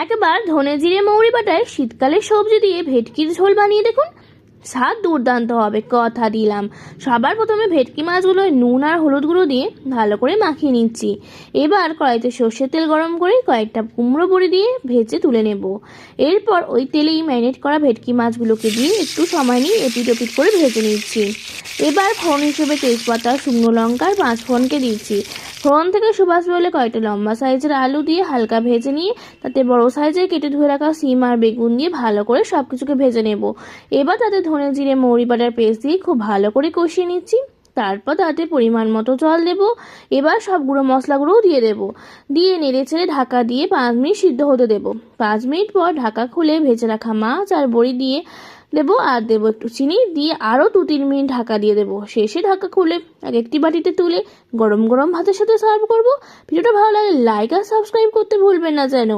একবার ধনে জিরে মৌরি বাটায় শীতকালে সবজি দিয়ে ভেটকির ঝোল বানিয়ে দেখুন, স্বাদ দুর্দান্ত হবে, কথা দিলাম। সবার প্রথমে ভেটকি মাছগুলো নুন আর হলুদ গুঁড়ো দিয়ে ভালো করে মাখিয়ে নিচ্ছি। এবার কড়াইতে সর্ষের তেল গরম করে কয়েকটা কুমড়ো বড়ি দিয়ে ভেজে তুলে নেব। এরপর ওই তেলেই ম্যারিনেট করা ভেটকি মাছগুলোকে দিয়ে একটু সময় নিয়ে এপিট ওপিট করে ভেজে নিচ্ছি। এবার ফোড়ন হিসেবে তেজপাতা, শুকনো লঙ্কা আর পাঁচফোড়নকে দিচ্ছি। ফোড়ন থেকে সুবাস বেরোলে কয়েকটা লম্বা সাইজের আলু দিয়ে হালকা ভেজে নিয়ে তাতে বড় সাইজের কেটে ধুয়ে রাখা সিম আর বেগুন দিয়ে ভালো করে সব কিছুকে ভেজে নেব। এবার তাতে ধনে জিরে মৌরি বাটার পেস্ট দিয়ে খুব ভালো করে কষিয়ে নিচ্ছি। তারপর তাতে পরিমাণ মতো জল দেব। এবার সব গুঁড়ো মশলাগুলোও দিয়ে দেব। দিয়ে নেড়ে ছেড়ে ঢাকা দিয়ে 5 মিনিট সিদ্ধ হতে দেব। 5 মিনিট পর ঢাকা খুলে ভেজে রাখা মাছ আর বড়ি দিয়ে দেবো আর দেবো একটু চিনি দিয়ে আরও 2-3 মিনিট ঢাকা দিয়ে দেবো। শেষে ঢাকা খুলে একটি বাটিতে তুলে গরম গরম ভাতের সাথে সার্ভ করব। ভিডিওটা ভালো লাগলে লাইক আর সাবস্ক্রাইব করতে ভুলবেন না যেন।